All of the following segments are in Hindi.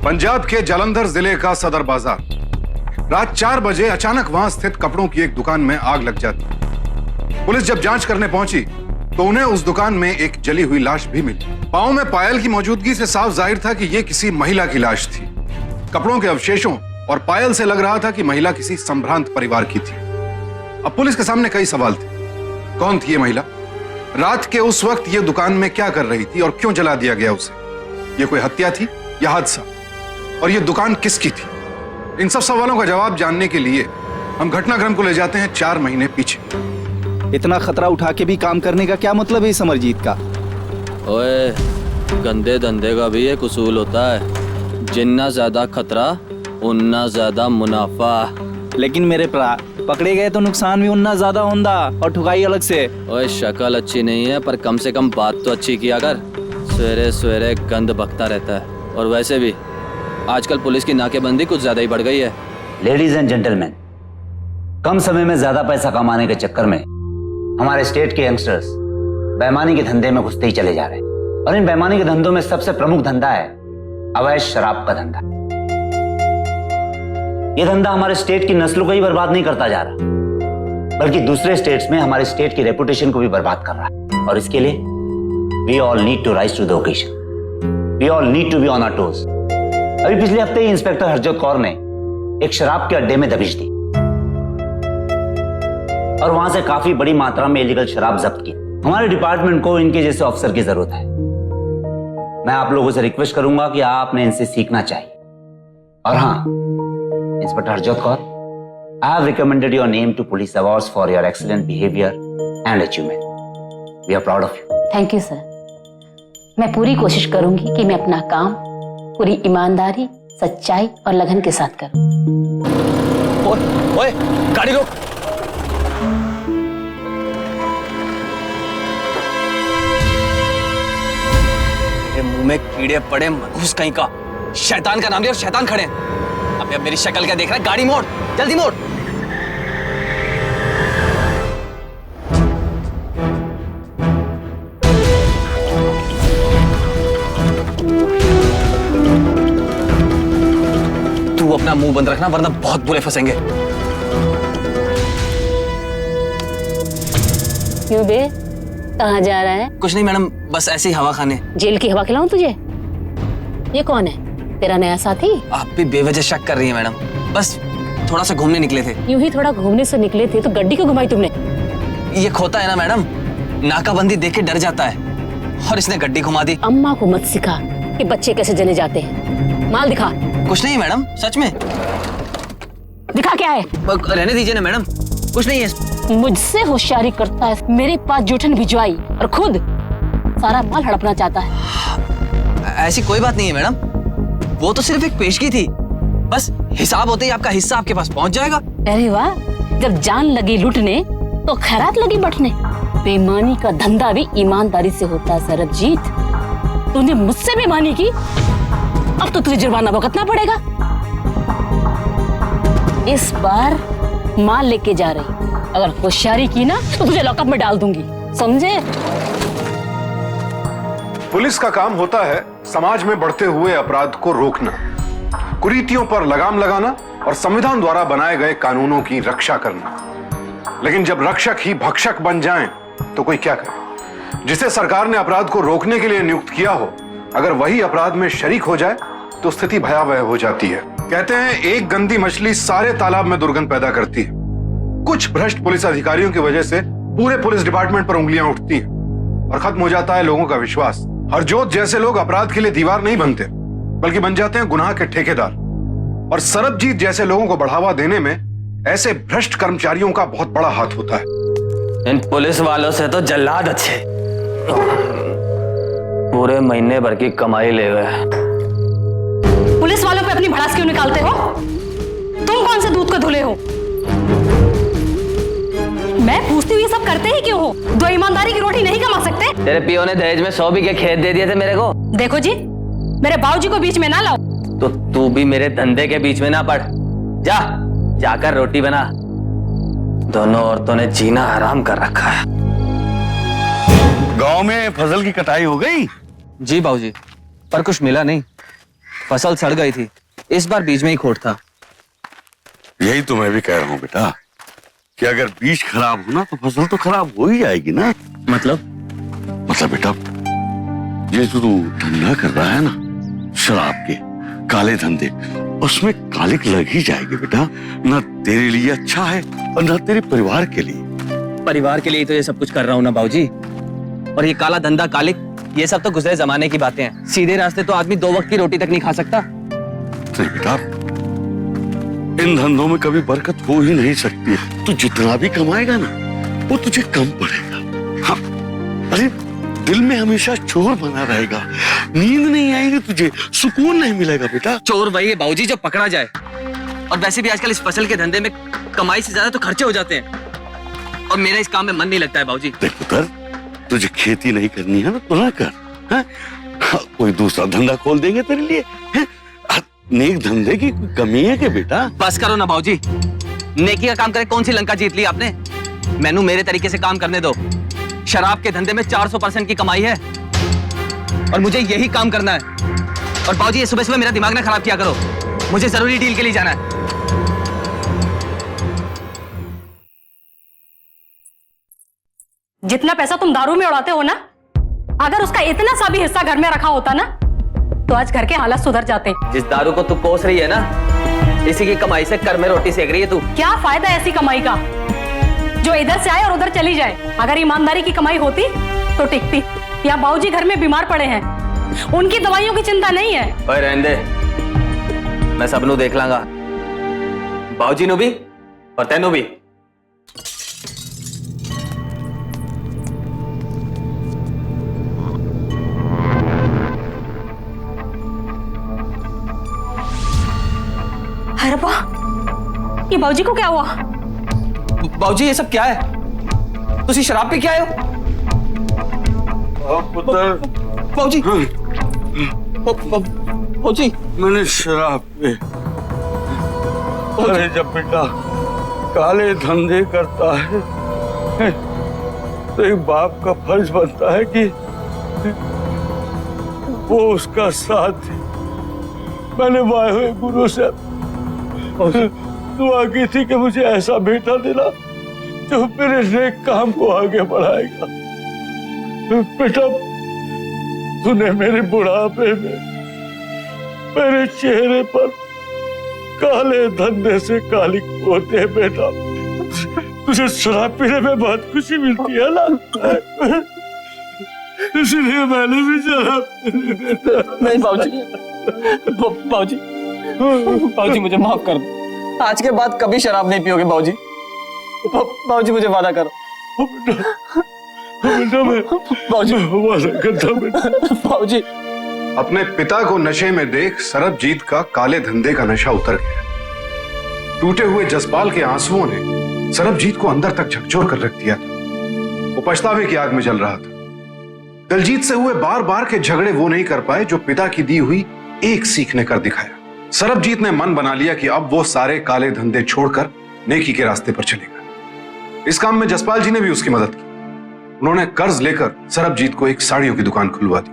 पंजाब के जालंधर जिले का सदर बाजार। रात 4 बजे अचानक वहां स्थित कपड़ों की एक दुकान में आग लग जाती। पुलिस जब जांच करने पहुंची तो उन्हें उस दुकान में एक जली हुई लाश भी मिली। पांव में पायल की मौजूदगी से साफ जाहिर था कि यह किसी महिला की लाश थी। कपड़ों के अवशेषों और पायल से लग रहा था कि महिला किसी संभ्रांत परिवार की थी। अब पुलिस के सामने कई सवाल थे। कौन थी ये महिला? रात के उस वक्त ये दुकान में क्या कर रही थी और क्यों जला दिया गया उसे? ये कोई हत्या थी या हादसा? और ये दुकान किसकी थी? इन सब सवालों का जवाब जानने के लिए हम घटनाक्रम को ले जाते हैं 4 महीने पीछे। इतना खतरा उठा के भी काम करने का क्या मतलब है इस अमरजीत का? ओए, गंदे धंधे का भी एक उसूल होता है, जितना ज्यादा खतरा उतना ज्यादा मुनाफा। लेकिन मेरे भरा पकड़े गए तो नुकसान भी उतना ज्यादा होंदा और ठुकाई अलग से। ओए, शक्ल अच्छी नहीं है पर कम से कम बात तो अच्छी किया कर। सवेरे सवेरे गंद बकता रहता है। और वैसे भी आजकल पुलिस की नाकेबंदी कुछ ज्यादा ही बढ़ गई है। लेडीज एंड जेंटलमैन, कम समय में ज्यादा पैसा कमाने के चक्कर में हमारे स्टेट के यंगस्टर्स बेईमानी के धंधे में घुसते ही चले जा रहे हैं। और इन बेईमानी के धंधों में सबसे प्रमुख धंधा है अवैध शराब का धंधा। यह धंधा हमारे स्टेट की नस्लों को ही बर्बाद नहीं करता जा रहा, बल्कि दूसरे स्टेट्स में हमारे स्टेट की रेपुटेशन को भी बर्बाद कर रहा है। और इसके लिए we all need to rise to the occasion. We all need to be on our toes. अभी पिछले हफ्ते ही इंस्पेक्टर हरजोत कौर ने एक शराब के अड्डे में दबिश दी और वहां से काफी बड़ी मात्रा में इलीगल शराब जब्त की। हमारे डिपार्टमेंट को इनके जैसे ऑफिसर की जरूरत है। मैं आप लोगों से रिक्वेस्ट करूंगा कि आपने इनसे सीखना चाहिए। और हाँ, inspector Harjot Kaur, I have recommended your name to police awards for your excellent behavior and achievement. We are proud of you. Thank you sir. मैं पूरी कोशिश करूंगी कि मैं अपना काम पूरी ईमानदारी, सच्चाई और लगन के साथ करूं। ओए, गाड़ी रोक। मुंह में कीड़े पड़े, मनहूस कहीं का। शैतान का नाम लिया और शैतान खड़े। अब मेरी शक्ल क्या देख रहा है? गाड़ी मोड़, जल्दी मोड़। तू अपना मुंह बंद रखना वरना बहुत बुरे फंसेंगे। क्यों बे, कहाँ जा रहा है? कुछ नहीं मैडम, बस ऐसी हवा खाने। जेल की हवा खिलाऊं तुझे? ये कौन है? तेरा नया साथी? आप भी बेवजह शक कर रही हैं मैडम। बस थोड़ा सा घूमने निकले थे। यूं ही थोड़ा घूमने से निकले थे तो गड्डी क्यों घुमाई तुमने? ये खोता है ना मैडम, नाकाबंदी देख के डर जाता है और इसने गड्डी घुमा दी। अम्मा को मत सिखा कि बच्चे कैसे जने जाते हैं। माल दिखा। कुछ नहीं मैडम, सच में। दिखा क्या है? रहने दीजिए ना मैडम, कुछ नहीं है। मुझसे होशियारी करता है, मेरे पास जूठन भिजवाई और खुद सारा माल हड़पना चाहता है। ऐसी कोई बात नहीं है मैडम, वो तो सिर्फ एक पेशगी थी। बस हिसाब होते ही आपका हिस्सा आपके पास पहुंच जाएगा। अरे वाह, जब जान लगी लूटने तो खैरात लगी बटने। बेईमानी का धंधा भी ईमानदारी से होता है सरबजीत। तूने मुझसे बेईमानी की, अब तो तुझे जुर्माना भुगतना पड़ेगा। इस बार माल लेके जा रही, अगर होशियारी की ना तो तुझे लॉकअप में डाल दूंगी, समझे? पुलिस का काम होता है समाज में बढ़ते हुए अपराध को रोकना, कुरीतियों पर लगाम लगाना और संविधान द्वारा बनाए गए कानूनों की रक्षा करना। लेकिन जब रक्षक ही भक्षक बन जाएं, तो कोई क्या करे? जिसे सरकार ने अपराध को रोकने के लिए नियुक्त किया हो, अगर वही अपराध में शरीक हो जाए तो स्थिति भयावह हो जाती है। कहते हैं एक गंदी मछली सारे तालाब में दुर्गंध पैदा करती है। कुछ भ्रष्ट पुलिस अधिकारियों की वजह से पूरे पुलिस डिपार्टमेंट पर उंगलियां उठती हैं और खत्म हो जाता है लोगों का विश्वास। हरजोत जैसे लोग अपराध के लिए दीवार नहीं बनते, बल्कि बन जाते हैं गुनाह के ठेकेदार। और सरबजीत जैसे लोगों को बढ़ावा देने में ऐसे भ्रष्ट कर्मचारियों का बहुत बड़ा हाथ होता है। इन पुलिस वालों से तो जल्लाद अच्छे, पूरे महीने भर की कमाई ले गए। पुलिस वालों पे अपनी भड़ास क्यों निकालते हो? तुम कौन से दूध को धुले हो? मैं पूछती हुई सब करते ही क्यों हो? दो ईमानदारी की रोटी नहीं कमा सकते? तेरे पियो ने दहेज में 100 बीघे खेत दे दिए थे मेरे को। देखो जी, मेरे बाबूजी को बीच में ना लाओ। तो तू भी मेरे धंधे के बीच में ना पड़। जा, जाकर रोटी बना। दोनों औरतों ने जीना हराम कर रखा है। गांव में फसल की कटाई हो गई? जी बाबूजी, पर कुछ मिला नहीं। फसल सड़ गई थी, इस बार बीज में ही खोट था। यही तो मैं भी कह रहा हूँ बेटा कि अगर बीज खराब हो ना तो फसल तो खराब हो ही जाएगी ना। मतलब बेटा ये जो तू धंधा कर रहा है ना शराब के काले धंधे, उसमें कालिक लग ही जाएगी बेटा। ना तेरे लिए अच्छा है और ना तेरे परिवार के लिए। परिवार के लिए तो ये सब कुछ कर रहा हूँ ना बाबूजी। और ये काला धंधा कालिक ये सब तो गुजरे जमाने की बातें हैं। सीधे रास्ते तो आदमी 2 वक्त की रोटी तक नहीं खा सकता। नहीं बेटा, इन धंधों में कभी बरकत हो ही नहीं सकती। तू जितना भी कमाएगा ना वो तुझे कम पड़ेगा। हाँ, अरे दिल में हमेशा चोर बना रहेगा, नींद नहीं आएगी तुझे, सुकून नहीं मिलेगा बेटा। चोर वही है बाबूजी जो पकड़ा जाए। और वैसे भी आजकल इस फसल के धंधे में कमाई से ज्यादा तो खर्चे हो जाते हैं और मेरा इस काम में मन नहीं लगता है बाबूजी। देख पुत्र, तुझे खेती नहीं करनी है ना तो ना कर। हाँ? कोई दूसरा धंधा खोल देंगे तेरे लिए। नेक धंधे की कोई कमी है क्या बेटा? बस करो ना बाबूजी, नेकी का काम करे कौन सी लंका जीत ली आपने? मैनू मेरे तरीके से काम करने दो। शराब के धंधे में 400% की कमाई है और मुझे यही काम करना है। और बाबूजी ये सुबह सुबह मेरा दिमाग ना खराब किया करो, मुझे जरूरी डील के लिए जाना है। जितना पैसा तुम दारू में उड़ाते हो ना, अगर उसका इतना सा भी हिस्सा घर में रखा होता ना तो आज घर के हालात सुधर जाते। जिस दारू को तू कोस रही है ना, इसी की कमाई से कर में रोटी सेक रही है तू। क्या फायदा ऐसी कमाई का जो इधर से आए और उधर चली जाए? अगर ईमानदारी की कमाई होती तो टिकती। यहाँ बाबूजी घर में बीमार पड़े हैं, उनकी दवाइयों की चिंता नहीं है। ओए रहने दे, मैं सबनू देख लांगा, बाबूजी नु भी और तेनू भी। अरे वाह, ये बाबूजी को क्या हुआ? बाबूजी ये सब क्या है? तुसी शराब पी के आए हो? पुत्र, बाबूजी, बाबूजी, मैंने शराब पी। अरे जब बेटा काले धंधे करता है तो एक बाप का फर्ज बनता है कि वो उसका साथ दे। मैंने वाहे हुए गुरु से दुआ की थी कि मुझे ऐसा बेटा देना जो मेरे नेक काम को आगे बढ़ाएगा। बेटा तूने मेरे बुढ़ापे में मेरे चेहरे पर काले धंधे से काली पोते। बेटा तुझे शराब पीने में बहुत खुशी मिलती है ना, इसलिए मैंने भी शराब पी। नहीं बाबूजी, बाबूजी, बाबूजी मुझे माफ कर दो। आज के बाद कभी शराब नहीं पियोगे बाबूजी। बाबूजी मुझे वादा करो। बेटा मैं बाबूजी, वादा करता हूं बेटा। बाबूजी। अपने पिता को नशे में देख सरबजीत का काले धंधे का नशा उतर गया। टूटे हुए जसपाल के आंसुओं ने सरबजीत को अंदर तक झकझोर कर रख दिया था। वो पछतावे की आग में जल रहा था। दलजीत से हुए बार बार के झगड़े वो नहीं कर पाए जो पिता की दी हुई एक सीख ने कर दिखाया। सरबजीत ने मन बना लिया कि अब वो सारे काले धंधे छोड़कर नेकी के रास्ते पर चलेगा। इस काम में जसपाल जी ने भी उसकी मदद की। उन्होंने कर्ज लेकर सरबजीत को एक साड़ियों की दुकान खुलवा दी।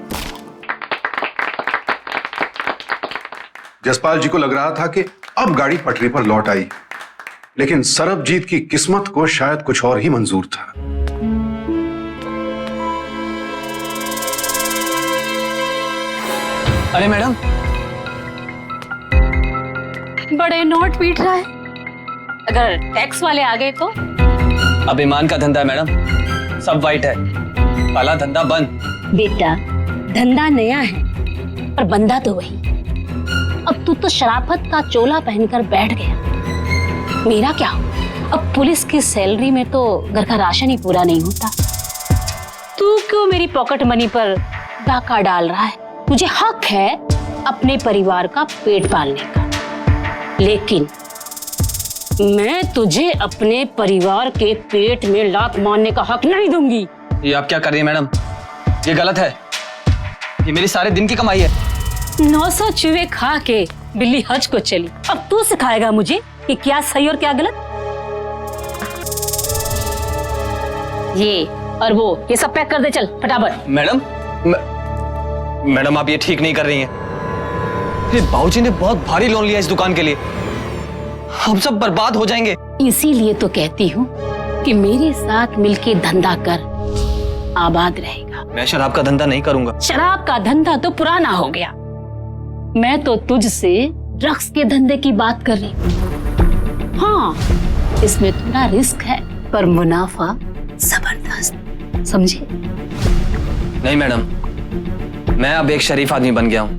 जसपाल जी को लग रहा था कि अब गाड़ी पटरी पर लौट आई, लेकिन सरबजीत की किस्मत को शायद कुछ और ही मंजूर था। अरे मैडम, बड़े नोट पीट रहा है। अगर टैक्स वाले आ गए तो? अब ईमान का धंधा है मैडम, सब वाइट है, काला धंधा बंद। बेटा धंधा नया है पर बंदा तो वही। अब तू तो शराफत का चोला पहनकर बैठ गया। मेरा क्या? अब पुलिस की सैलरी में तो घर का राशन ही पूरा नहीं होता। तू क्यों मेरी पॉकेट मनी पर डाका डाल रहा है? तुझे हक है अपने परिवार का पेट पालने का, लेकिन मैं तुझे अपने परिवार के पेट में लात मारने का हक नहीं दूंगी। ये आप क्या कर रही हैं मैडम? ये गलत है। ये मेरी सारे दिन की कमाई है। 900 चूहे खा के बिल्ली हज को चली। अब तू सिखाएगा मुझे कि क्या सही और क्या गलत? ये और वो, ये सब पैक कर दे, चल फटाफट। मैडम, मैडम आप ये ठीक नहीं कर रही हैं। बाबूजी ने बहुत भारी लोन लिया इस दुकान के लिए, हम सब बर्बाद हो जाएंगे। इसीलिए तो कहती हूँ कि मेरे साथ मिलके धंधा कर, आबाद रहेगा। मैं शराब का धंधा नहीं करूंगा। शराब का धंधा तो पुराना हो गया, मैं तो तुझसे ड्रग्स के धंधे की बात कर रही हूँ। हाँ, इसमें थोड़ा रिस्क है पर मुनाफा जबरदस्त, समझे? नहीं मैडम, मैं अब एक शरीफ आदमी बन गया हूँ।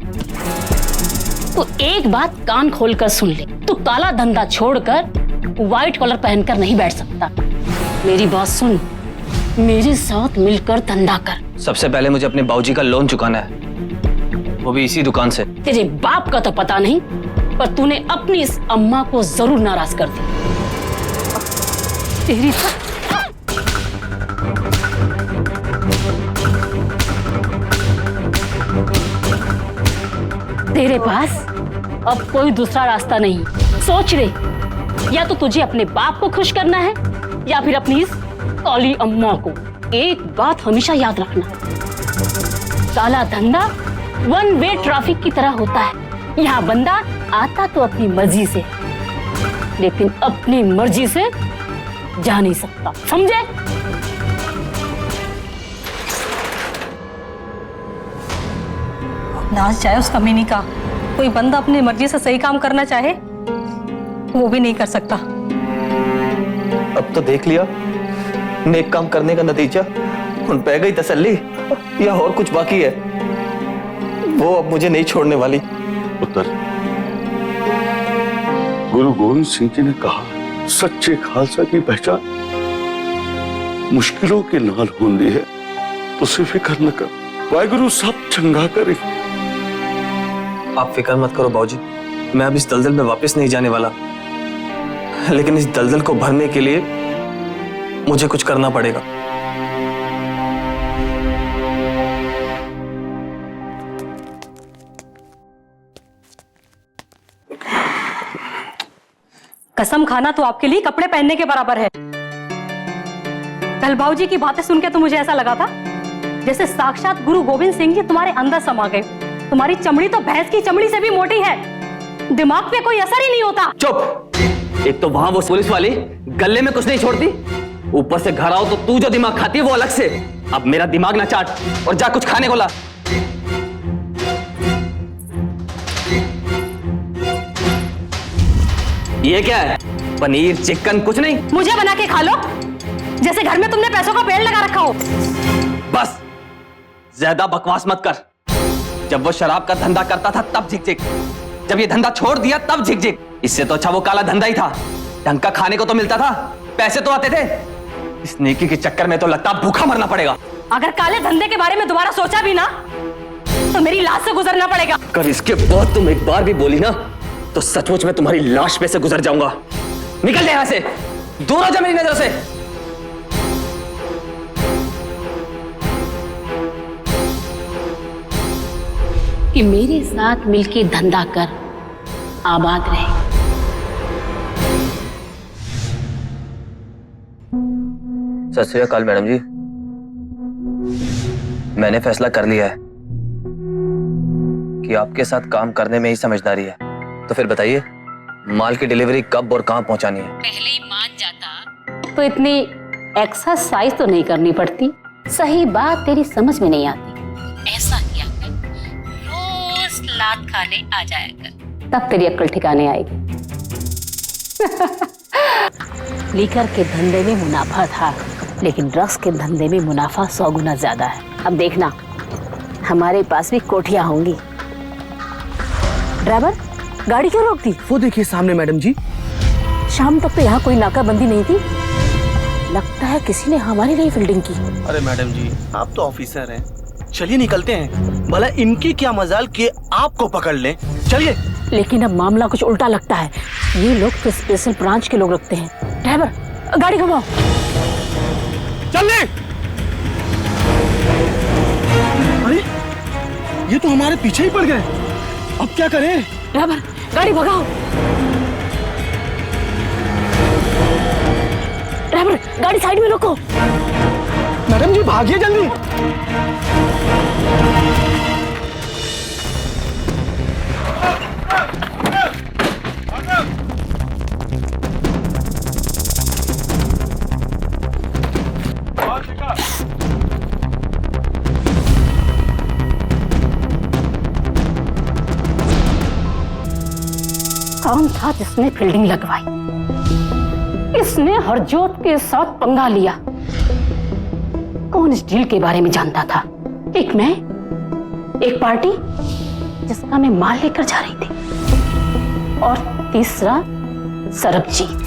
तो एक बात कान खोलकर सुन ले, तू काला धंधा छोड़कर व्हाइट कॉलर पहनकर नहीं बैठ सकता। मेरी बात सुन, मेरे साथ मिलकर धंधा कर। सबसे पहले मुझे अपने बाबूजी का लोन चुकाना है, वो भी इसी दुकान से। तेरे बाप का तो पता नहीं, पर तूने अपनी इस अम्मा को जरूर नाराज कर दिया। तेरी तेरे पास अब कोई दूसरा रास्ता नहीं। सोच ले, या तो तुझे अपने बाप को खुश करना है या फिर अपनी इस काली अम्मा को। एक बात हमेशा याद रखना, काला धंधा वन वे ट्रैफिक की तरह होता है। यहाँ बंदा आता तो अपनी मर्जी से, लेकिन अपनी मर्जी से जा नहीं सकता, समझे? नाच जाए उस कमीनी का। कोई बंदा अपनी मर्जी से सही काम करना चाहे वो भी नहीं कर सकता। अब तो देख लिया, नेक काम करने का नतीजा। उन पे गई तसल्ली या और कुछ बाकी है? वो अब मुझे नहीं छोड़ने वाली। पुत्र, गुरु गोविंद सिंह जी ने कहा, सच्चे खालसा की पहचान मुश्किलों के नाल होंदी है। तुसी फिक्र न कर, वाहिगुरु सब चंगा करे। आप फिक्र मत करो बाबूजी, मैं अब इस दलदल में वापस नहीं जाने वाला, लेकिन इस दलदल को भरने के लिए मुझे कुछ करना पड़ेगा। कसम खाना तो आपके लिए कपड़े पहनने के बराबर है। कल बाबूजी की बातें सुन के तो मुझे ऐसा लगा था जैसे साक्षात गुरु गोविंद सिंह जी तुम्हारे अंदर समा गए। तुम्हारी चमड़ी तो भैंस की चमड़ी से भी मोटी है, दिमाग पे कोई असर ही नहीं होता। चुप! एक तो वहां वो पुलिस वाली गले में कुछ नहीं छोड़ती, ऊपर से घर आओ तो तू जो दिमाग खाती है वो अलग से। अब मेरा दिमाग ना चाट और जा कुछ खाने को ला। ये क्या है? पनीर, चिकन? कुछ नहीं, मुझे बना के खा लो, जैसे घर में तुमने पैसों का पेड़ लगा रखा हो। बस ज्यादा बकवास मत कर। जब वो शराब का धंधा करता था तब झिक-झिक, जब ये धंधा छोड़ दिया तब झिक-झिक। इससे तो अच्छा वो काला धंधा ही था, ढंग का खाने को तो मिलता था, पैसे तो आते थे। इस नेकी के चक्कर में तो लगता भूखा मरना पड़ेगा। अगर काले धंधे के बारे में दोबारा सोचा भी ना तो मेरी लाश से गुजरना पड़ेगा। अगर इसके बाद तुम एक बार भी बोली ना तो सचमुच में तुम्हारी लाश पे से गुजर जाऊंगा। निकल जा यहां से, दूर हो जा मेरी नजर से। कि मेरे साथ मिलके धंधा कर, आबाद रहे। सत श्री अकाल मैडम जी, मैंने फैसला कर लिया है कि आपके साथ काम करने में ही समझदारी है। तो फिर बताइए, माल की डिलीवरी कब और कहां पहुंचानी है? पहले ही मान जाता तो इतनी एक्सरसाइज तो नहीं करनी पड़ती। सही बात तेरी समझ में नहीं आती। ऐसा किया कर, रोज लात खाने आ जाया कर, तब तेरी अक्ल ठिकाने आएगी। लीकर के धंधे में मुनाफा था, लेकिन ड्रग्स के धंधे में मुनाफा 100 गुना ज्यादा है। अब देखना, हमारे पास भी कोठियां होंगी। ड्राइवर, गाड़ी क्यों रोक दी? वो देखिए सामने मैडम जी। शाम तक तो यहाँ कोई नाकाबंदी नहीं थी, लगता है किसी ने हमारी नई बिल्डिंग की। अरे मैडम जी, आप तो ऑफिसर हैं, चलिए निकलते हैं। भला इनकी क्या मजाल कि आपको पकड़ लें। चलिए। लेकिन अब मामला कुछ उल्टा लगता है। ये लोग तो स्पेशल ब्रांच के लोग रखते हैं। ड्राइवर, गाड़ी घुमाओ। चलिए। अरे ये तो हमारे पीछे ही पड़ गए, अब क्या करें? ड्राइवर, गाड़ी भगाओ। ड्राइवर, गाड़ी साइड में रोको। मैडम जी भागिए जल्दी। कौन था जिसने फील्डिंग लगवाई? इसने हरजोत के साथ पंगा लिया। कौन इस डील के बारे में जानता था? एक मैं, एक पार्टी जिसका मैं माल लेकर जा रही थी, और तीसरा सरबजीत।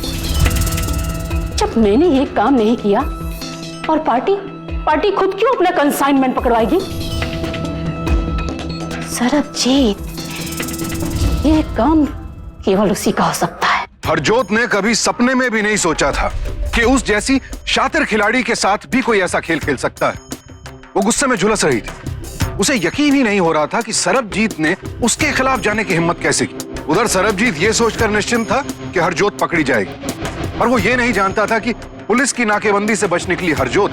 जब मैंने ये काम नहीं किया और पार्टी खुद क्यों अपना कंसाइनमेंट पकड़वाएगी? सरबजीत, ये काम केवल उसी का हो सकता है। हरजोत ने कभी सपने में भी नहीं सोचा था कि उस जैसी शातिर खिलाड़ी के साथ भी कोई ऐसा खेल खेल सकता है। वो गुस्से में झुलस रही थी। उसे यकीन ही नहीं हो रहा था कि सरबजीत ने उसके खिलाफ जाने की हिम्मत कैसे की। उधर सरबजीत ये सोचकर निश्चिंत था कि हरजोत पकड़ी जाएगी, और वो ये नहीं जानता था कि पुलिस की नाकेबंदी से बच निकली हरजोत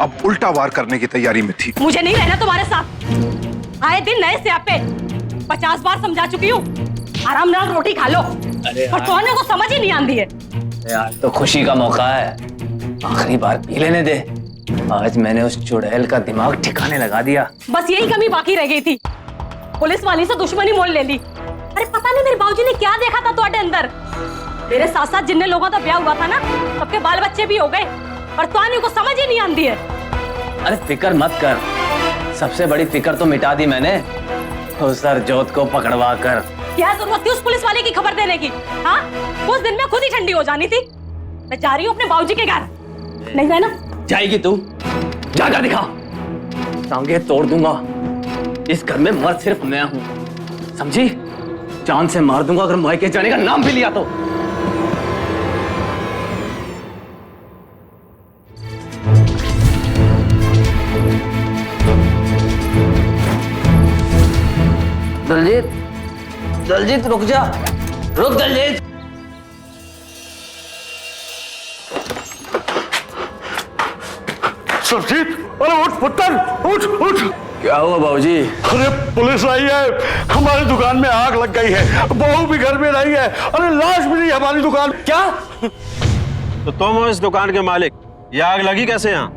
अब उल्टा वार करने की तैयारी में थी। मुझे नहीं रहना तुम्हारे साथ। आए दिन नए स्यापे। 50 बार समझा चुकी हूँ, आराम नाल रोटी खा लो। पर तुम्हें को समझ ही नहीं आती है। यार तो खुशी का मौका है, आखिरी बार पी लेने दे। आज मैंने उस चुड़ैल का दिमाग ठिकाने लगा दिया। बस यही कमी बाकी रह गई थी, पुलिस वाली से दुश्मनी मोल ले ली। अरे पता नहीं मेरे बाबूजी ने क्या देखा था तुम्हारे अंदर। मेरे साथ साथ जिन्ने लोगों का ब्याह हुआ था ना, सबके बाल बच्चे भी हो गए, पर तुम्हें को समझ ही नहीं आती है। अरे फिक्र मत कर, सबसे बड़ी फिक्र तो मिटा दी मैंने, उस हरजोत को पकड़वा कर। क्या जरूरत थी उस पुलिस वाले की खबर देने की? हाँ, उस दिन में खुद ही ठंडी हो जानी थी। मैं जा रही हूँ अपने बाबूजी के घर। नहीं जाना? जाएगी तू? जाकर दिखा, टांगे तोड़ दूंगा। इस घर में मर्द सिर्फ मैं हूँ, समझी? जान से मार दूंगा अगर मायके जाने का नाम भी लिया तो। दलजीत रुक जा, रुक दलजीत। सरजीत, अरे उठ पुत्र, उठ। क्या हुआ बाबूजी? अरे पुलिस आई है, हमारी दुकान में आग लग गई है, बहू भी घर में नहीं है, अरे लाश भी नहीं हमारी दुकान। क्या? तो तुम हो इस दुकान के मालिक, ये आग लगी कैसे यहाँ?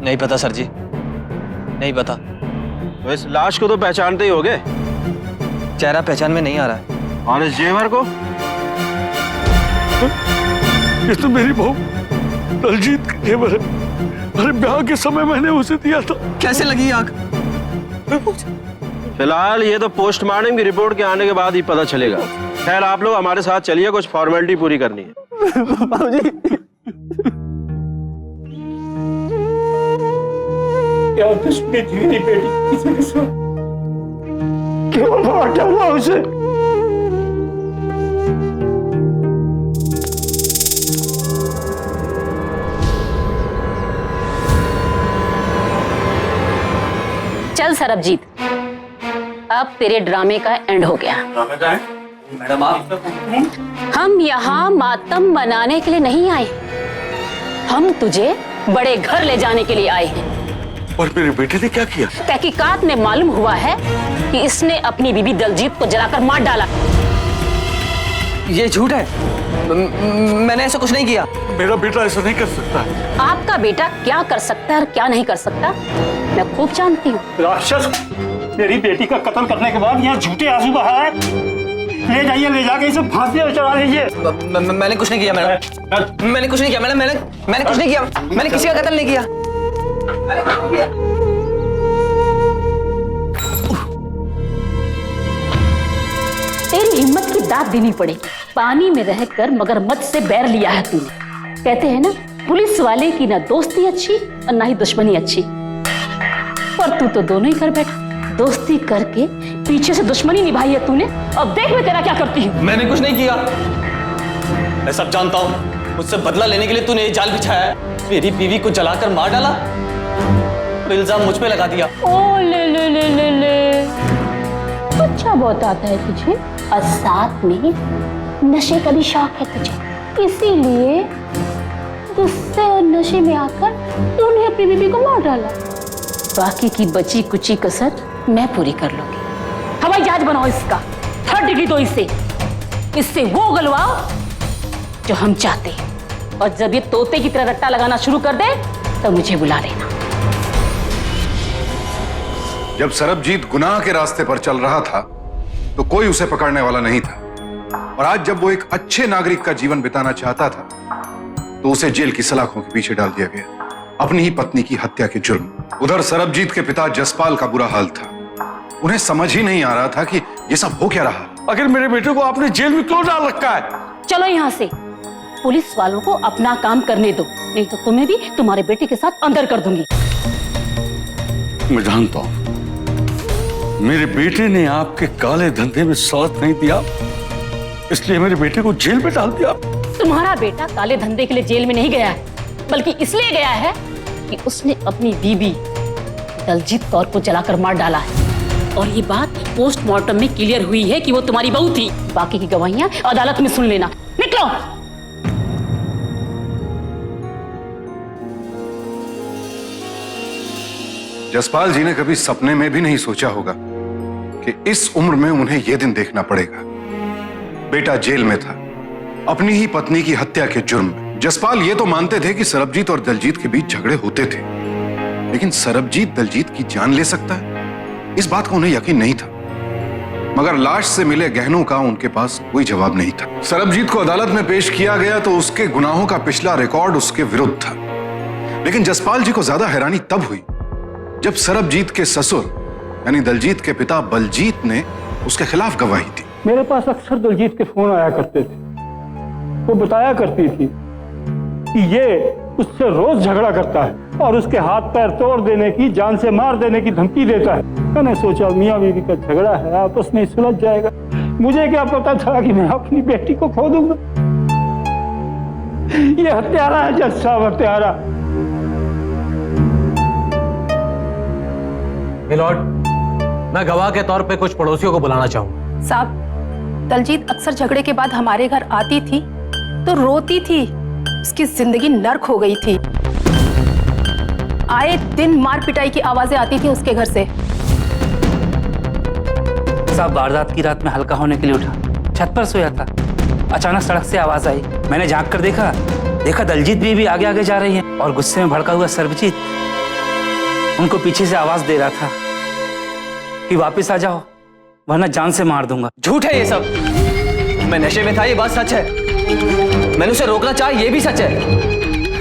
नहीं पता सर जी, नहीं पता। तो इस लाश को तो पहचानते ही होगे। चेहरा पहचान में नहीं आ रहा है। और इस जेवर को? ये तो मेरी बहू दलजीत के जेवर है। अरे ब्याह के समय मैंने उसे दिया था। कैसे लगी आग? फिलहाल ये तो पोस्टमार्टम की रिपोर्ट के आने के बाद ही पता चलेगा। खैर आप लोग हमारे साथ चलिए, कुछ फॉर्मेलिटी पूरी करनी है। बाबूजी क्या दुश्मनी थी मेरी बेटी किसी के साथ? क्या हुआ उसे? चल सरबजीत, अब तेरे ड्रामे का एंड हो गया। मैडम आप? हम यहाँ मातम मनाने के लिए नहीं आए, हम तुझे बड़े घर ले जाने के लिए आए हैं। और मेरे बेटे ने क्या किया? तहकीकात में मालूम हुआ है कि इसने अपनी बीबी दलजीत को जलाकर मार डाला। ये झूठ है, मैंने ऐसा कुछ नहीं किया। मेरा बेटा ऐसा नहीं कर सकता है। आपका बेटा क्या कर सकता है और क्या नहीं कर सकता मैं खूब जानती हूँ। राक्षस, मेरी बेटी का कत्ल करने के बाद यहाँ झूठे आंसू बहाए। ले जाइए, ले जाके इसे फांसी पर चढ़ा दीजिए। मैंने कुछ नहीं किया मैडम, मैंने कुछ नहीं किया मैडम, मैंने कुछ नहीं किया, मैंने किसी का कत्ल नहीं किया। तेरी हिम्मत की दाद देनी पड़ेगी। पानी में रहकर मगरमच्छ से बैर लिया है तूने। कहते हैं ना, पुलिस वाले की ना दोस्ती अच्छी और ना ही दुश्मनी अच्छी। पर तू तो दोनों ही कर बैठा। दोस्ती करके पीछे से दुश्मनी निभाई है तूने। अब देख मैं तेरा क्या करती हूँ। मैंने कुछ नहीं किया, मैं सब जानता हूँ। मुझसे बदला लेने के लिए तूने ये जाल बिछाया है, मेरी बीवी को जलाकर मार डाला, तो इल्जाम मुझ पे लगा दिया। ओ ले ले ले ले ले, अच्छा बहुत आता है तुझे, और साथ में नशे का भी शौक है तुझे। इसीलिए गुस्से और नशे में आकर तूने अपनी बीबी को मार डाला। बाकी की बची कुची कसर मैं पूरी कर लूंगी। हवाई जहाज बनाओ इसका, 3rd डिग्री दो इससे वो उगलवाओ जो हम चाहते हैं। और जब ये तोते की तरह रट्टा लगाना शुरू कर दे तो मुझे बुला लेना। जब सरबजीत गुनाह के रास्ते पर चल रहा था तो कोई उसे पकड़ने वाला नहीं था। और आज जब वो एक अच्छे नागरिक का जीवन बिताना चाहता था तो उसे जेल की सलाखों के पीछे डाल दिया गया, अपनी ही पत्नी की हत्या के जुर्म। उधर सरबजीत के पिता जसपाल का बुरा हाल था। उन्हें समझ ही नहीं आ रहा था कि ये सब हो क्या रहा। आखिर मेरे बेटे को आपने जेल में क्यों डाल रखा है? चलो यहाँ से, पुलिस वालों को अपना काम करने दो, नहीं तो तुम्हें भी तुम्हारे बेटे के साथ अंदर कर दूंगी। मैं जानता हूँ मेरे बेटे ने आपके काले धंधे में साथ नहीं दिया, इसलिए मेरे बेटे को जेल में डाल दिया। तुम्हारा बेटा काले धंधे के लिए जेल में नहीं गया है, बल्कि इसलिए गया है कि उसने अपनी बीबी दलजीत कौर को जलाकर मार डाला है। और ये बात पोस्टमार्टम में क्लियर हुई है कि वो तुम्हारी बहू थी। बाकी की गवाहियां अदालत में सुन लेना। निकलो। जसपाल जी ने कभी सपने में भी नहीं सोचा होगा कि इस उम्र में उन्हें यह दिन देखना पड़ेगा। बेटा जेल में था, अपनी ही पत्नी की हत्या के जुर्म में। जसपाल ये तो मानते थे कि सरबजीत और दलजीत के बीच झगड़े होते थे, लेकिन सरबजीत दलजीत की जान ले सकता है, इस बात का उन्हें यकीन नहीं था। मगर लाश से मिले गहनों का उनके पास कोई जवाब नहीं था। सरबजीत को अदालत में पेश किया गया तो उसके गुनाहों का पिछला रिकॉर्ड उसके विरुद्ध था। लेकिन जसपाल जी को ज्यादा हैरानी तब हुई जब सरबजीत के ससुर यानी दलजीत के पिता बलजीत ने उसके खिलाफ गवाही दी। मेरे पास अक्सर दलजीत के फोन आया करते थे। वो बताया करती थी कि ये उससे रोज झगड़ा करता है और उसके हाथ पैर तोड़ देने की, जान से मार देने की धमकी देता है। मैंने सोचा मियाँ बीवी का झगड़ा है, आपस में सुलझ जाएगा। मुझे क्या पता था कि मैं अपनी बेटी को खो दूंगा। ये हत्यारा है जज साहब, हत्यारा। मिलॉर्ड, मैं गवाह के तौर पे कुछ पड़ोसियों को बुलाना चाहूंगा। साहब, दलजीत अक्सर झगड़े के बाद हमारे घर आती थी तो रोती थी, उसकी जिंदगी नर्क हो गई थी। आए दिन मार पिटाई की आवाजें आती थी उसके घर से। साहब, वारदात की रात में हल्का होने के लिए उठा, छत पर सोया था। अचानक सड़क से आवाज आई, मैंने झांक कर देखा दलजीत भी आगे आगे जा रही है और गुस्से में भड़का हुआ सरबजीत उनको पीछे से आवाज दे रहा था कि वापस आ जाओ वरना जान से मार दूंगा। झूठ है ये सब। मैं नशे में था, ये बात सच है। मैंने उसे रोकना चाहा, ये भी सच है।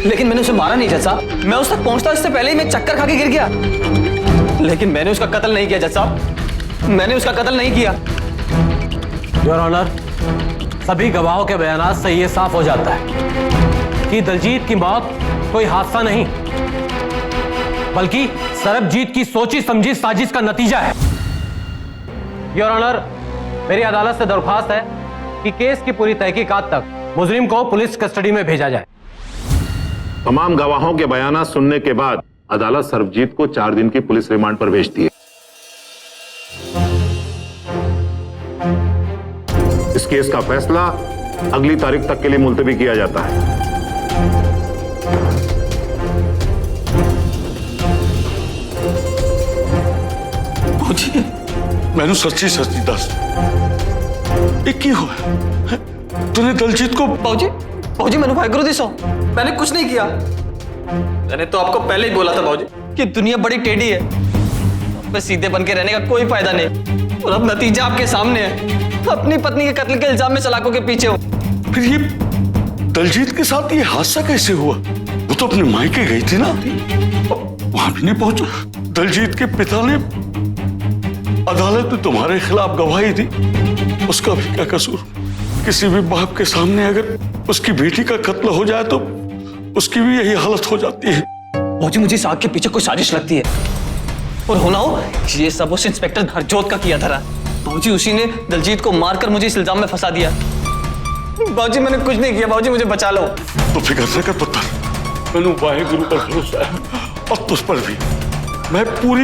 लेकिन मैंने उसे मारा नहीं जज साहब। मैं उस तक पहुंचता इससे पहले ही मैं चक्कर खा के गिर गया। लेकिन मैंने उसका कत्ल नहीं किया जज साहब, मैंने उसका कत्ल नहीं किया। योर ऑनर, सभी गवाहों के बयानात से ये साफ हो जाता है कि दलजीत की मौत कोई हादसा नहीं, बल्कि सरबजीत की सोची समझी साजिश का नतीजा है। योर ऑनर, मेरी अदालत से दरख्वास्त है कि केस की पूरी तहकीकात तक मुजरिम को पुलिस कस्टडी में भेजा जाए। तमाम गवाहों के बयानात सुनने के बाद अदालत सरबजीत को 4 दिन की पुलिस रिमांड पर भेजती है। इस केस का फैसला अगली तारीख तक के लिए मुलतवी किया जाता है। मैंने सच्ची दस की हुआ तूने दलजीत को? बाबूजी मैंने वाहिगुरु दिसो, मैंने कुछ नहीं किया। मैंने तो आपको पहले ही बोला था बाबूजी कि दुनिया बड़ी टेढ़ी है, मैं सीधे बन के रहने का कोई फायदा नहीं। और अब नतीजा आपके सामने है। अपनी पत्नी के कत्ल के इल्जाम में सलाखों के पीछे हो। फिर ये दलजीत के साथ ये हादसा कैसे हुआ? वो तो अपने मायके गई थी ना, वहां भी नहीं पहुंचा। दलजीत के पिता ने अदालत में तुम्हारे खिलाफ गवाही दी, उसका भी क्या कसूर? किसी भी बाप के सामने अगर उसकी बेटी का कत्ल हो जाए तो उसकी भी यही हालत हो जाती है। बाबूजी मुझे इस आग के पीछे कोई साजिश लगती है, और होना हो ये सब उस इंस्पेक्टर हरजोत का किया धरा। बाबूजी उसी ने दलजीत को मारकर मुझे इस इल्जाम में फंसा दिया। बाबूजी मैंने कुछ नहीं किया, बाबूजी मुझे बचा लो। तो फिक्र न कर पुत्र, मैंने वाहिगुरु पर भरोसा है और तुझ पर भी। मैं पूरी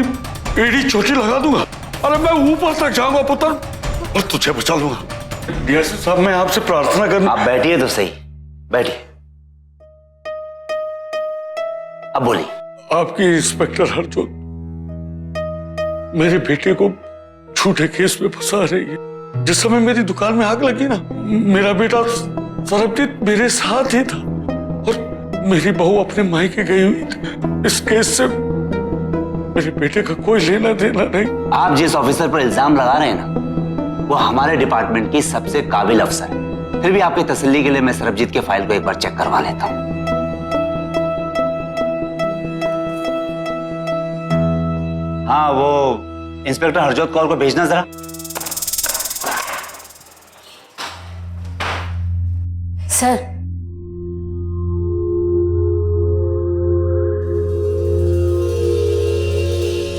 एड़ी चोटी लगा दूंगा। अरे मैं ऊपर तक जाऊंगा पुत्र और तुझे बचा लूंगा। डीएसपी साहब, मैं आपसे प्रार्थना करना। आप बैठिए तो सही, बैठिए। अब बोलिए। आपकी इंस्पेक्टर हरजोत मेरे बेटे को झूठे केस में फंसा रही है। जिस समय मेरी दुकान में आग लगी ना, मेरा बेटा सरबजीत मेरे साथ ही था और मेरी बहू अपने मायके गई हुई थी। इस केस से मेरे बेटे का कोई लेना देना नहीं। आप जिस ऑफिसर पर इल्जाम लगा रहे हैं ना, वो हमारे डिपार्टमेंट की सबसे काबिल अफसर है। फिर भी आपकी तसल्ली के लिए मैं सरबजीत के फाइल को एक बार चेक करवा लेता हूं। हाँ, वो इंस्पेक्टर हरजोत कौर को भेजना जरा। सर,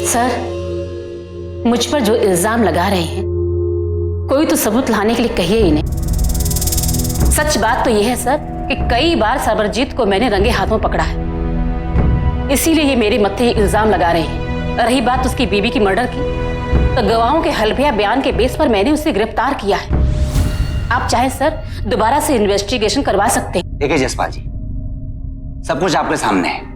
सर, मुझ पर जो इल्जाम लगा रहे हैं कोई तो सबूत लाने के लिए कहिए ही नहीं। सच बात तो यह है सर कि कई बार सरबजीत को मैंने रंगे हाथों पकड़ा है, इसीलिए ये मेरे मत्थे ये इल्जाम लगा रहे हैं। रही बात उसकी बीवी की मर्डर की, तो गवाहों के हल्फिया बयान के बेस पर मैंने उसे गिरफ्तार किया है। आप चाहे सर दोबारा से इन्वेस्टिगेशन करवा सकते हैं। देखिए जसपाल जी, सब कुछ आपके सामने है।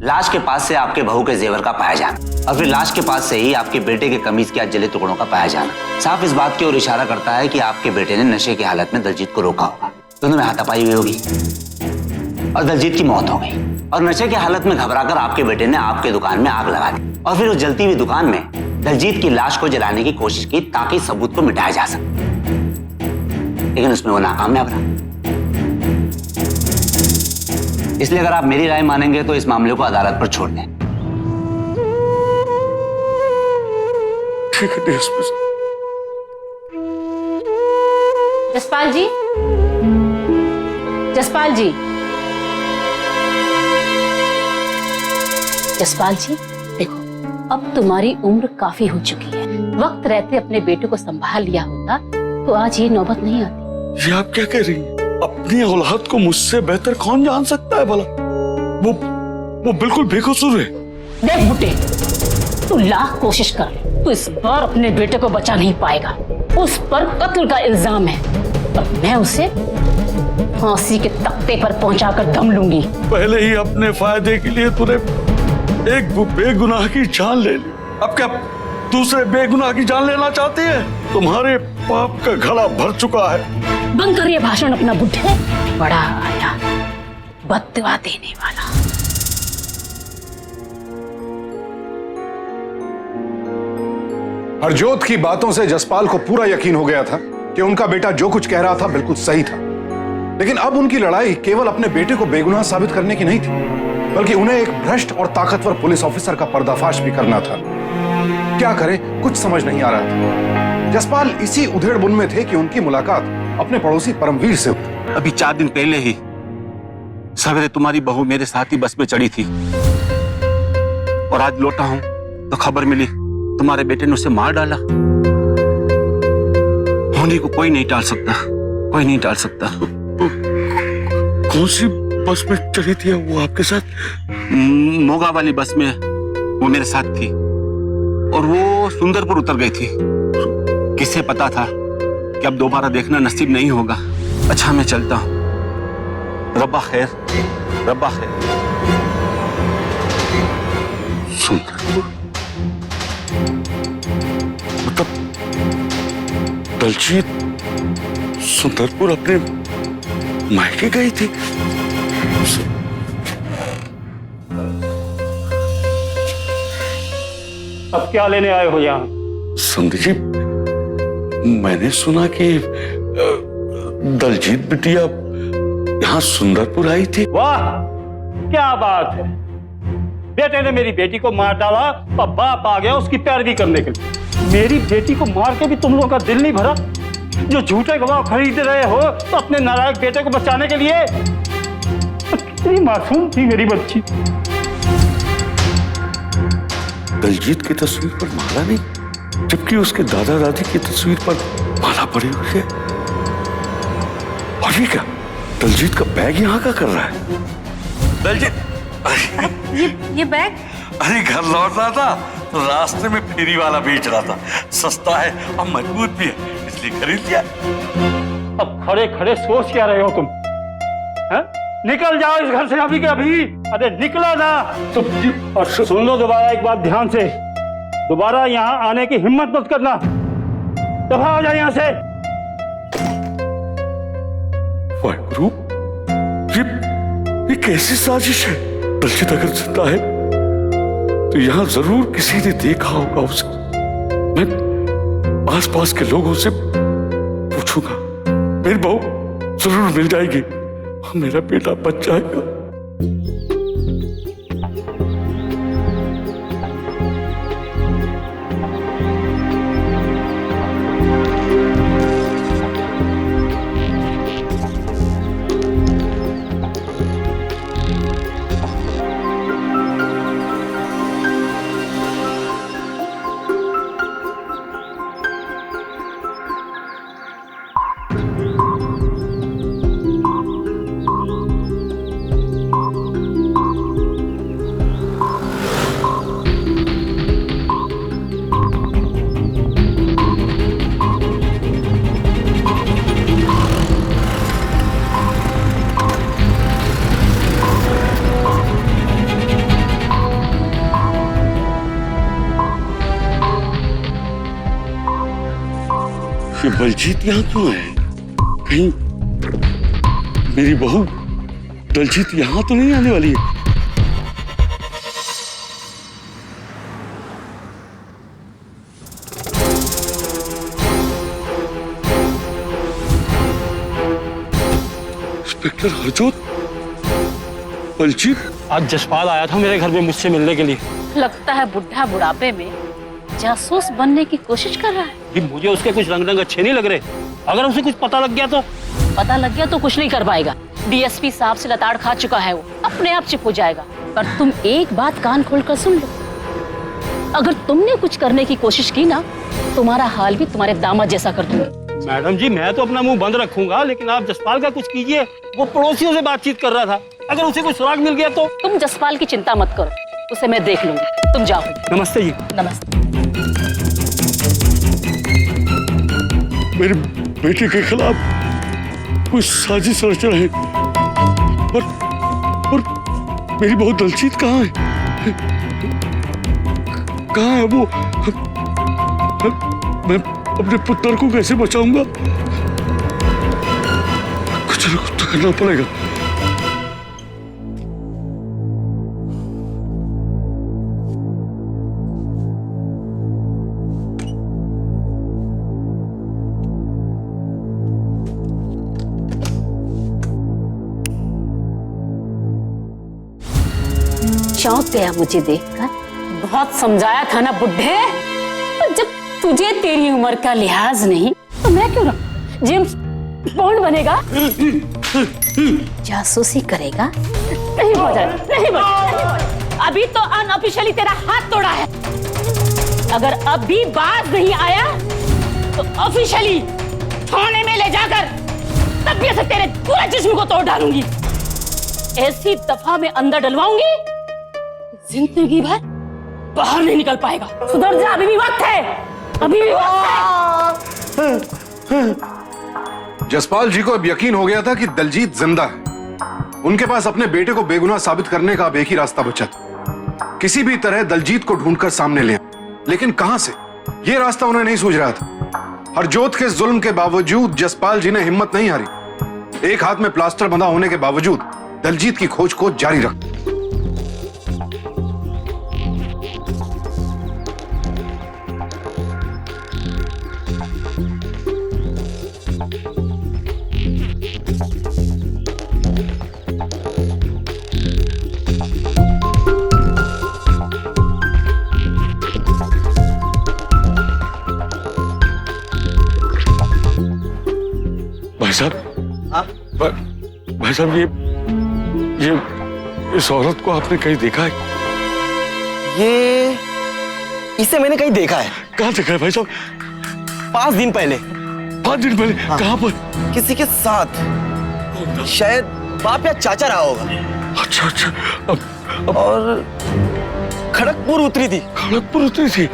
लाश के पास से आपके बहू के जेवर का पाया जाना और फिर लाश के पास से ही आपके बेटे के कमीज के जले टुकड़ों का पाया जाना साफ इस बात की ओर इशारा करता है कि आपके बेटे ने नशे की हालत में दलजीत को रोका होगा। दोनों में हाथापाई हुई होगी और दलजीत की मौत हो गई। और नशे की हालत में घबराकर आपके बेटे ने आपके दुकान में आग लगा दी और फिर उस जलती हुई दुकान में दलजीत की लाश को जलाने की कोशिश की ताकि सबूत को मिटाया जा सके, लेकिन उसमें वो नाकामयाब रहा। इसलिए अगर आप मेरी राय मानेंगे तो इस मामले को अदालत पर छोड़ दें। ठीक है डीएसपी साहब। जसपाल जी, जसपाल जी, जसपाल जी, देखो अब तुम्हारी उम्र काफी हो चुकी है। वक्त रहते अपने बेटे को संभाल लिया होता तो आज ये नौबत नहीं आती। ये आप क्या कह रही हैं? अपनी औलाद को मुझसे बेहतर कौन जान सकता है भला? वो बिल्कुल बेकसूर है। देख बुड्ढे, तू लाख कोशिश कर ले, तू इस बार अपने बेटे को बचा नहीं पाएगा। उस पर कत्ल का इल्जाम है और मैं उसे फांसी के तख्ते पर पहुंचाकर दम लूंगी। पहले ही अपने फायदे के लिए तूने एक बेगुनाह की जान ले ली, अब क्या दूसरे बेगुनाह की जान लेना चाहती है? तुम्हारे पाप का घड़ा भर चुका है। बंद कर ये भाषण अपना बुड्ढे। बड़ा आया बददुआ देने वाला। हरजोत की बातों से जसपाल को पूरा यकीन हो गया था कि उनका बेटा जो कुछ कह रहा था बिल्कुल सही था। लेकिन अब उनकी लड़ाई केवल अपने बेटे को बेगुनाह साबित करने की नहीं थी, बल्कि उन्हें एक भ्रष्ट और ताकतवर पुलिस ऑफिसर का पर्दाफाश भी करना था। क्या करें, कुछ समझ नहीं आ रहा था। जसपाल इसी उधेड़बुन में थे कि उनकी मुलाकात अपने पड़ोसी परमवीर से हुई। अभी 4 दिन पहले ही सवेरे तुम्हारी बहू मेरे साथ ही बस में चढ़ी थी और आज लौटा हूं तो खबर मिली तुम्हारे बेटे ने उसे मार डाला। होने को कोई नहीं टाल सकता, कोई नहीं टाल सकता। कौन सी बस में चढ़ी थी वो आपके साथ? मोगा वाली बस में वो मेरे साथ थी और वो सुंदरपुर उतर गई थी। किसे पता था कि अब दोबारा देखना नसीब नहीं होगा। अच्छा मैं चलता हूं। रब्बा खैर, रब्बा खैर। सुंदरपुर मतलब दलजीत सुंदरपुर अपने मायके गई थी। अब क्या लेने आए हो यहाँ? संधि जी, मैंने सुना कि दलजीत बिटिया यहाँ सुंदरपुर आई थी। वाह, क्या बात है। बेटे ने मेरी बेटी को मार डाला और बाप आ गया उसकी पैरवी करने के लिए। मेरी बेटी को मार के भी तुम लोगों का दिल नहीं भरा? जो झूठे गवाह खरीद रहे हो तो अपने नालायक बेटे को बचाने के लिए। कितनी मासूम थी मेरी बच्ची। दलजीत की तस्वीर पर माला नहीं, जबकि उसके दादा दादी की तस्वीर पर माला पड़ी हुई है। और ये क्या, दलजीत का बैग यहाँ का कर रहा है? दलजीत, ये बैग? अरे घर लौट रहा था तो रास्ते में फेरी वाला बेच रहा था। सस्ता है और मजबूत भी है, इसलिए खरीद लिया। अब खड़े खड़े सोच क्या रहे हो तुम? है? निकल जाओ इस घर से अभी के अभी। अरे निकला ना तो। और सुन लो दोबारा एक बात ध्यान से, दोबारा यहाँ आने की हिम्मत मत करना। दफा हो जाए यहाँ से। वाहिगुरु, ये कैसी साजिश है? दलजीत अगर जिंदा है तो यहाँ जरूर किसी ने देखा होगा उसे। आसपास के लोगों से पूछूंगा, मेरी बहू जरूर मिल जाएगी और मेरा बेटा बच जाएगा। ये बलजीत यहाँ क्यों है? कहीं मेरी बहू दलजीत यहाँ तो नहीं आने वाली है? इंस्पेक्टर हरजोत, बलजीत। आज जसपाल आया था मेरे घर में मुझसे मिलने के लिए। लगता है बुढ़ा बुढ़ापे में जासूस बनने की कोशिश कर रहा है। कि मुझे उसके कुछ रंग अच्छे नहीं लग रहे। अगर उसे कुछ पता लग गया तो? पता लग गया तो कुछ नहीं कर पाएगा। डीएसपी साहब से लताड़ खा चुका है वो, अपने आप चिप हो जाएगा। पर तुम एक बात कान खोलकर सुन लो, अगर तुमने कुछ करने की कोशिश की ना, तुम्हारा हाल भी तुम्हारे दामाद जैसा कर दूंगी। मैडम जी, मैं तो अपना मुंह बंद रखूंगा, लेकिन आप जसपाल का कुछ कीजिए। वो पड़ोसियों से बातचीत कर रहा था, अगर उसे कोई सुराग मिल गया तो? तुम जसपाल की चिंता मत करो, उसे मैं देख लूंगी। तुम जाओ। नमस्ते जी। नमस्ते। मेरे बेटे के खिलाफ कोई साजिश रच रहे हैं। और मेरी बहू दलजीत कहाँ है? कहाँ है वो? मैं अपने पुत्र को कैसे बचाऊंगा? कुछ न कुछ तो करना पड़ेगा। चौंक गया मुझे देखकर। बहुत समझाया था ना बुढ़े, पर जब तुझे तेरी उम्र का लिहाज नहीं तो मैं क्यों रहूं? जेम्स बॉन्ड बनेगा, जासूसी करेगा? नहीं नहीं। अभी तो अनऑफिशियली तेरा हाथ तोड़ा है, अगर अभी बाज नहीं आया तो ऑफिशियली थाने में ले जाकर तब से तेरे पूरे जिस्म को तोड़ डालूंगी। ऐसी दफा में अंदर डलवाऊंगी, जिंदगी भर बाहर नहीं निकल पाएगा। सुधर जा, अभी भी वक्त है, अभी भी वक्त है। जसपाल जी को अब यकीन हो गया था कि दलजीत जिंदा है। उनके पास अपने बेटे को बेगुनाह साबित करने का अब एक ही रास्ता बचा था, किसी भी तरह दलजीत को ढूंढकर सामने ले आए। लेकिन कहां से, यह रास्ता उन्हें नहीं सूझ रहा था। हरजोत के जुल्म के बावजूद जसपाल जी ने हिम्मत नहीं हारी। एक हाथ में प्लास्टर बंधा होने के बावजूद दलजीत की खोज को जारी रख। भाई साहब, भाई साहब, ये इस औरत को आपने कहीं देखा है? इसे मैंने कहीं देखा है। कहाँ देखा है भाई साहब? 5 दिन पहले। 5 दिन पहले? हाँ। कहाँ पर? किसी के साथ, शायद बाप या चाचा रहा होगा। अच्छा अच्छा। और खड़गपुर उतरी थी। खड़गपुर उतरी थी?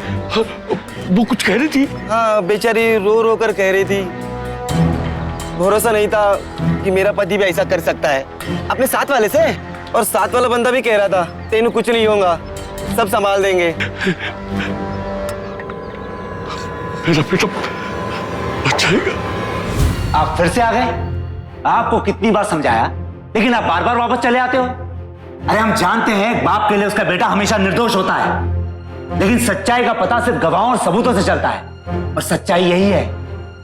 वो कुछ कह रही थी? हाँ, बेचारी रो रो कर कह रही थी, भरोसा नहीं था कि मेरा पति भी ऐसा कर सकता है अपने साथ वाले से। और साथ वाला बंदा भी कह रहा था, तेनू कुछ नहीं होगा, सब संभाल देंगे। मेरा बेटा अच्छा है। आप फिर से आ गए? आपको कितनी बार समझाया, लेकिन आप बार बार वापस चले आते हो। अरे हम जानते हैं एक बाप के लिए उसका बेटा हमेशा निर्दोष होता है, लेकिन सच्चाई का पता सिर्फ गवाहों और सबूतों से चलता है। और सच्चाई यही है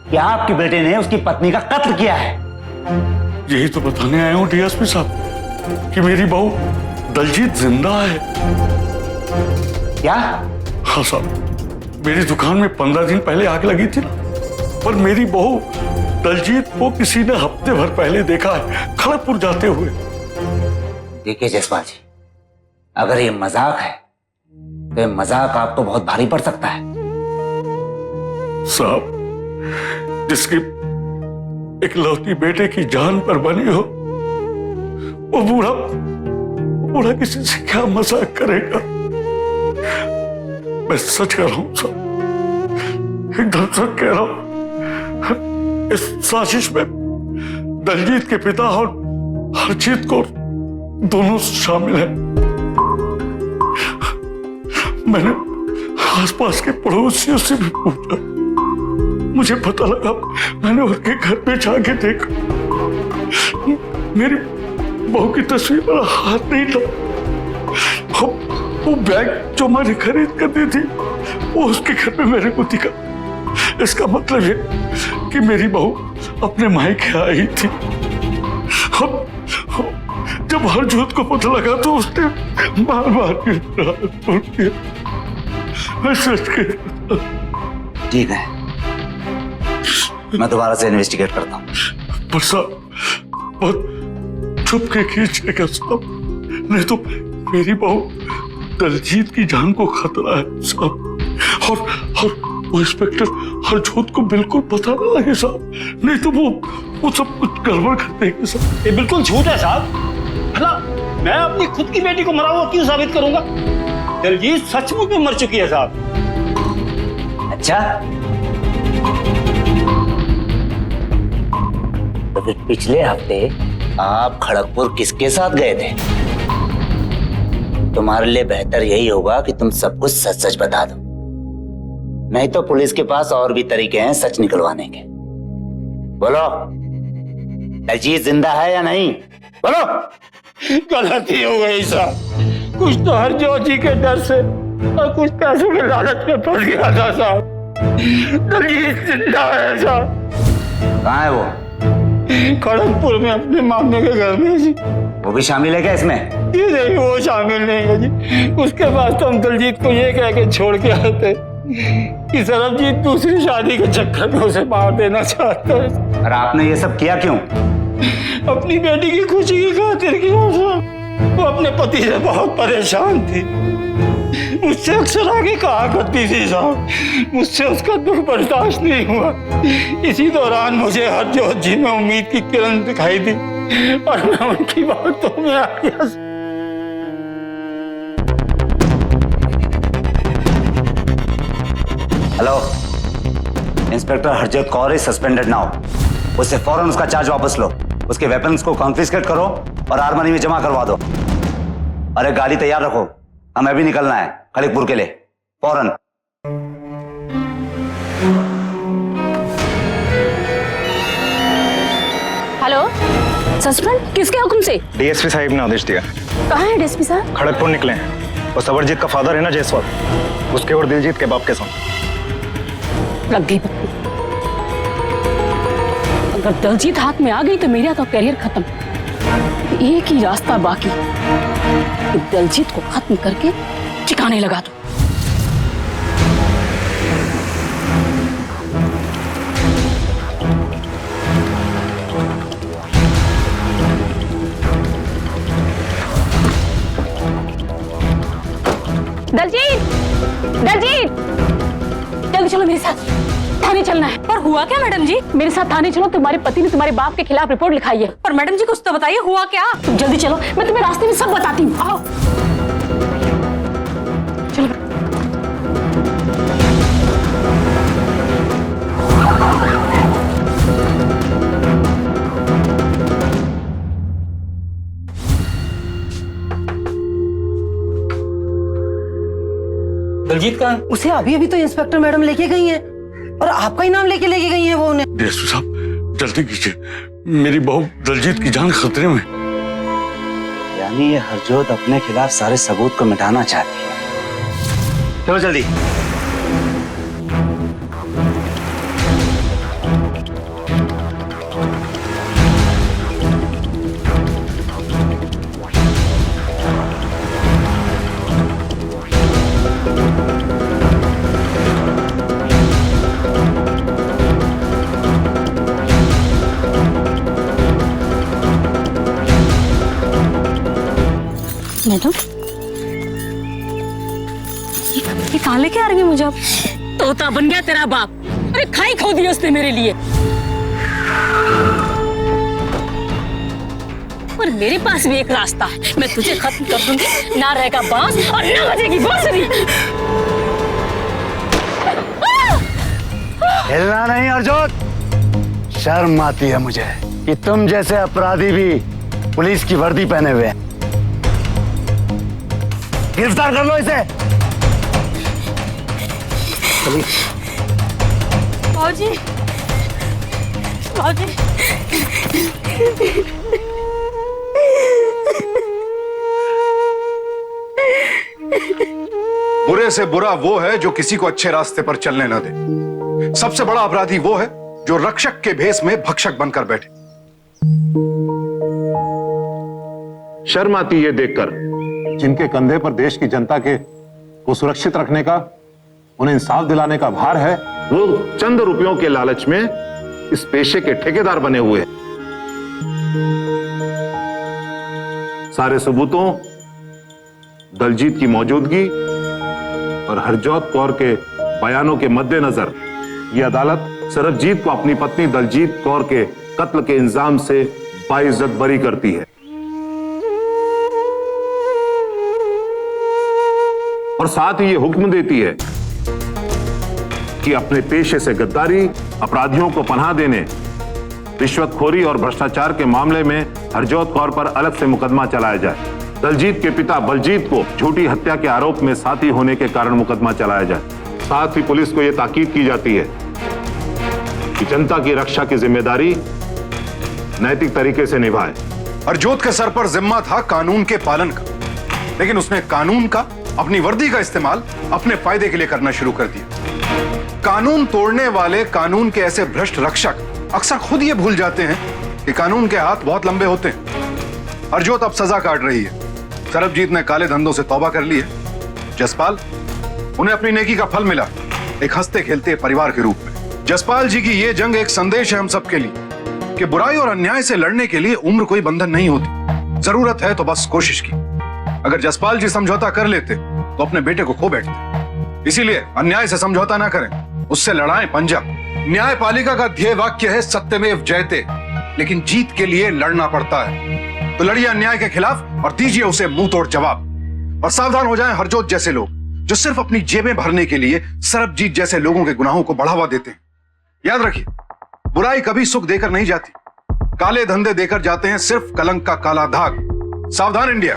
कि आपके बेटे ने उसकी पत्नी का कत्ल किया है। यही तो बताने आया हूँ डीएसपी साहब कि मेरी बहू दलजीत जिंदा है। क्या? हाँ साहब, मेरी दुकान में 15 दिन पहले आग लगी थी ना, पर मेरी बहू दलजीत को किसी ने हफ्ते भर पहले देखा है खड़गपुर जाते हुए। देखिए जसपाल जी, अगर ये मजाक है तो ये मजाक आपको बहुत भारी पड़ सकता है। साहब, जिसकी इकलौती बेटे की जान पर बनी हो, वो बूढ़ा किसी से क्या मजाक करेगा। मैं सच कह रहा हूं साहब, एकदम सच कह रहा हूं। इस साजिश में दलजीत के पिता और हरजीत को दोनों शामिल हैं। मैंने आसपास के पड़ोसियों से भी पूछा, मुझे पता लगा, मैंने उनके घर पे जाके देखा, मेरी बहू की तस्वीर पर हाथ नहीं था। वो बैग जो मैंने खरीद कर दी थी वो उसके घर पे मेरे को दिखा। इसका मतलब है कि मेरी बहू अपने मायके आई थी। जब हरजोत को पता लगा तो उसने मार के तोड़ दिया। मैं सच कह रहा हूं। ठीक है, मैं दोबारा से इन्वेस्टिगेट करता हूँ। पर साहब, बहुत छुप के कीजिएगा साहब, नहीं तो मेरी बहू दलजीत की जान को खतरा है साहब। और वो इंस्पेक्टर हरजोत को बिल्कुल पता ना लगे साहब, नहीं तो वो सब कुछ गड़बड़ कर देंगे साहब। ये बिल्कुल झूठ है साहब। भला मैं अपनी खुद की बेटी को मरा हुआ क्यों साबित करूंगा? दलजीत सचमुच में मर चुकी है साहब। अच्छा, तो फिर पिछले हफ्ते आप खड़गपुर किसके साथ गए थे? तुम्हारे लिए बेहतर यही होगा कि तुम सब कुछ सच सच बता दो, नहीं तो पुलिस के पास और भी तरीके हैं सच निकलवाने के। बोलो, दलजीत जिंदा है या नहीं? बोलो। गलती हो गई साहब, कुछ तो हरजोत जी के डर से और कुछ पैसों के लालच में फंस गया था साहब। दलजीत जिंदा है साहब। कहाँ है वो? खड़गपुर में अपने मामले के घर में जी। वो भी शामिल है क्या इसमें? जी नहीं, वो शामिल नहीं है जी। उसके बाद तो हम दलजीत को ये कह के छोड़ के आए थे कि सरबजीत दूसरी शादी के चक्कर में उसे मार देना चाहता है। और आपने ये सब किया क्यों? अपनी बेटी की खुशी की खातिर किया साहब। वो अपने पति से बहुत परेशान थी, मुझसे अक्सर आगे कहा करती थी साहब, मुझसे उसका दुख बर्दाश्त नहीं हुआ। इसी दौरान मुझे हरजोत जी में उम्मीद की किरण दिखाई दी और मैं उनकी बातों में आ गया। Hello, inspector Harjot Kaur is suspended now. उससे फौरन उसका चार्ज वापस लो, उसके वेपन्स को कॉन्फिस्केट करो और आर्मरी में जमा करवा दो। अरे गाड़ी तैयार रखो, हमें भी निकलना है खड़गपुर के लिए, फौरन। हेलो, सस्पेंड किसके हुक्म से? डीएसपी साहब ने आदेश दिया। कहाँ है डीएसपी साहब? खड़गपुर निकले हैं। वो सबरजीत का फादर है ना जयसवाल, उसके और दिलजीत के बाप के साथ लग गई पत्नी। अगर दलजीत हाथ में आ गई तो मेरा तो करियर खत्म। एक ही रास्ता बाकी कि दलजीत को खत्म करके ठिकाने लगा दो। दलजीत, दलजीत, जल्दी चलो मेरे साथ, थाने चलना है। पर हुआ क्या मैडम जी? मेरे साथ थाने चलो, तुम्हारे पति ने तुम्हारे बाप के खिलाफ रिपोर्ट लिखाई है। पर मैडम जी कुछ तो बताइए, हुआ क्या? तुम जल्दी चलो, मैं तुम्हें रास्ते में सब बताती हूँ। आओ चलो। दलजीत कहाँ? उसे अभी अभी तो इंस्पेक्टर मैडम लेके गई हैं और आपका ही नाम लेके गई हैं वो उन्हें। डीएसपी साहब, जल्दी कीजिए, मेरी बहू दलजीत की जान खतरे में। यानी ये हरजोत अपने खिलाफ सारे सबूत को मिटाना चाहती है। चलो जल्दी। मैडम, ये कहाँ लेके आ रही है मुझे अब? तोता बन गया तेरा बाप। अरे खाई खो दी उसने मेरे लिए। और मेरे पास भी एक रास्ता है, मैं तुझे खत्म कर दूंगी। ना रहेगा बांस और ना बजेगी बांसुरी। हिलना नहीं अर्जुन। शर्म आती है मुझे कि तुम जैसे अपराधी भी पुलिस की वर्दी पहने हुए हैं। गिरफ्तार कर लो इसे। बाबूजी, बाबूजी, बुरे से बुरा वो है जो किसी को अच्छे रास्ते पर चलने न दे। सबसे बड़ा अपराधी वो है जो रक्षक के भेष में भक्षक बनकर बैठे। शर्म आती है देखकर जिनके कंधे पर देश की जनता को सुरक्षित रखने का, उन्हें इंसाफ दिलाने का भार है, वो चंद रुपयों के लालच में इस पेशे के ठेकेदार बने हुए हैं। सारे सबूतों, दलजीत की मौजूदगी और हरजोत कौर के बयानों के मद्देनजर यह अदालत सरबजीत को अपनी पत्नी दलजीत कौर के कत्ल के इल्जाम से बाइज्जत बरी करती है और साथ ही यह हुक्म देती है कि अपने पेशे से गद्दारी, अपराधियों को पनाह देने, रिश्वतखोरी और भ्रष्टाचार के मामले में हरजोत कौर पर अलग से मुकदमा चलाया जाए। दलजीत के पिता बलजीत को झूठी हत्या के आरोप में साथी होने के कारण मुकदमा चलाया जाए। साथ ही पुलिस को यह ताकीद की जाती है कि जनता की रक्षा की जिम्मेदारी नैतिक तरीके से निभाए। हरजोत के सर पर जिम्मा था कानून के पालन का, लेकिन उसने कानून का, अपनी वर्दी का इस्तेमाल अपने फायदे के लिए करना शुरू कर दिया। कानून तोड़ने वाले कानून के ऐसे भ्रष्ट रक्षक अक्सर खुद ये भूल जाते हैं कि कानून के हाथ बहुत लंबे होते हैं। हरजोत अब सजा काट रही है। सरबजीत ने काले धंधों से तौबा कर ली है। जसपाल, उन्हें अपनी नेकी का फल मिला, एक हंसते खेलते परिवार के रूप में। जसपाल जी की ये जंग एक संदेश है हम सबके लिए कि बुराई और अन्याय से लड़ने के लिए उम्र कोई बंधन नहीं होती। जरूरत है तो बस कोशिश की। अगर जसपाल जी समझौता कर लेते तो अपने बेटे को खो बैठते। इसीलिए अन्याय से समझौता ना करें, उससे लड़ाएं पंजा। न्यायपालिका का ध्येय वाक्य है सत्यमेव जयते, लेकिन जीत के लिए लड़ना पड़ता है। तो लड़िए अन्याय के खिलाफ और दीजिए उसे मुंह तोड़ जवाब। और सावधान हो जाएं हरजोत जैसे लोग जो सिर्फ अपनी जेबें भरने के लिए सरबजीत जैसे लोगों के गुनाहों को बढ़ावा देते हैं। याद रखिए, बुराई कभी सुख देकर नहीं जाती, काले धंधे देकर जाते हैं सिर्फ कलंक का काला दाग। सावधान इंडिया।